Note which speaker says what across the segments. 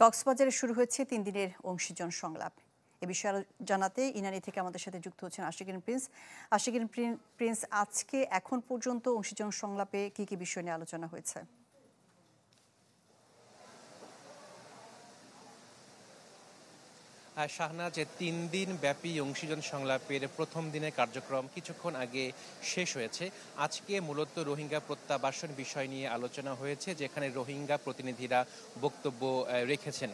Speaker 1: কক্সবাজারে শুরু হয়েছে ৩ দিনের অংশীজন সংলাপ। এ বিষয়ে জানাতে ইনানী থেকে আমাদের সাথে যুক্ত হচ্ছেন আশিকিন প্রিন্স। আশিকিন প্রিন্স, আজকে এখন পর্যন্ত অংশীজন সংলাপে কি কি বিষয় নিয়ে আলোচনা হয়েছে?
Speaker 2: শাহনাজ, ৩ দিন ব্যাপী অংশীজন সংলাপের প্রথম দিনের কার্যক্রম কিছুক্ষণ আগে শেষ হয়েছে। আজকে মূলত রোহিঙ্গা প্রত্যাবাসন বিষয় নিয়ে আলোচনা হয়েছে, যেখানে রোহিঙ্গা প্রতিনিধিরা বক্তব্য রেখেছেন।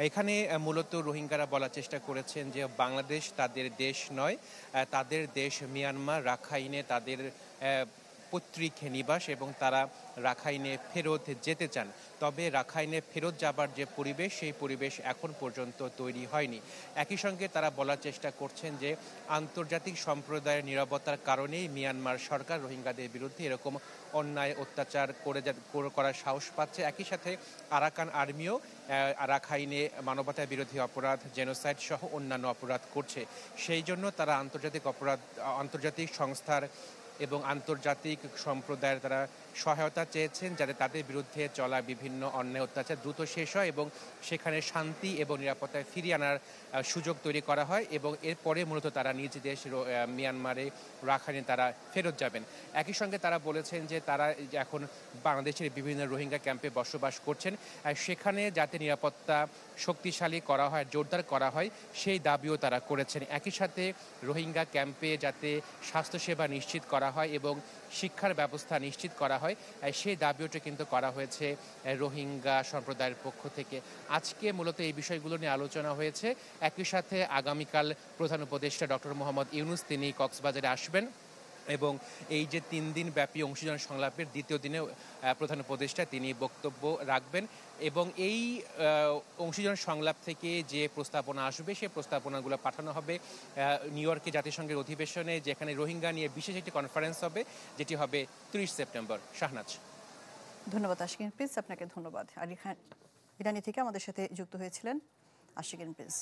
Speaker 2: এখানে মূলত রোহিঙ্গারা বলার চেষ্টা করেছেন যে বাংলাদেশ তাদের দেশ নয়, তাদের দেশ মিয়ানমার, রাখাইনে তাদের পৈতৃক নিবাস এবং তারা রাখাইনে ফেরত যেতে চান। তবে রাখাইনে ফেরত যাবার যে পরিবেশ, সেই পরিবেশ এখন পর্যন্ত তৈরি হয়নি। একই সঙ্গে তারা বলার চেষ্টা করছেন যে আন্তর্জাতিক সম্প্রদায়ের নীরবতার কারণেই মিয়ানমার সরকার রোহিঙ্গাদের বিরুদ্ধে এরকম অন্যায় অত্যাচার করার সাহস পাচ্ছে। একই সাথে আরাকান আর্মিও রাখাইনে মানবতা বিরোধী অপরাধ, জেনোসাইড সহ অন্যান্য অপরাধ করছে। সেই জন্য তারা আন্তর্জাতিক সংস্থার এবং আন্তর্জাতিক সম্প্রদায়ের তারা সহায়তা চেয়েছেন, যাতে তাদের বিরুদ্ধে চলা বিভিন্ন অন্যায় অত্যাচার দ্রুত শেষ হয় এবং সেখানে শান্তি এবং নিরাপত্তায় ফিরিয়ে আনার সুযোগ তৈরি করা হয় এবং এরপরে মূলত তারা নিজ দেশ মিয়ানমারে রাখাইনে তারা ফেরত যাবেন। একই সঙ্গে তারা বলেছেন যে তারা এখন বাংলাদেশের বিভিন্ন রোহিঙ্গা ক্যাম্পে বসবাস করছেন, সেখানে যাতে নিরাপত্তা শক্তিশালী করা হয়, জোরদার করা হয়, সেই দাবিও তারা করেছেন। একই সাথে রোহিঙ্গা ক্যাম্পে যাতে স্বাস্থ্যসেবা নিশ্চিত করা হয় এবং শিক্ষার ব্যবস্থা নিশ্চিত করা হয়, সেই দাবিওটা কিন্তু করা হয়েছে রোহিঙ্গা সম্প্রদায়ের পক্ষ থেকে। আজকে মূলত এই বিষয়গুলো নিয়ে আলোচনা হয়েছে। একই সাথে আগামীকাল প্রধান উপদেষ্টা ডক্টর মোহাম্মদ ইউনূস তিনি কক্সবাজারে আসবেন এবং এই যে ৩ দিন ব্যাপী অংশীজন সংলাপের দ্বিতীয় দিনে প্রধান উপদেষ্টা তিনি বক্তব্য রাখবেন এবং এই অংশীজন সংলাপ থেকে যে প্রস্তাবনা আসবে সেই প্রস্তাবনাগুলো পাঠানো হবে নিউ ইয়র্কে জাতিসংঘের অধিবেশনে, যেখানে রোহিঙ্গা নিয়ে বিশেষ একটি কনফারেন্স হবে, যেটি হবে ৩০ সেপ্টেম্বর। শাহনাজ,
Speaker 1: ধন্যবাদ আশিকিন প্রিন্স, আপনাকে ধন্যবাদ। ইরানী থেকে আমাদের সাথে যুক্ত হয়েছিলেন আশিকিন প্রিন্স।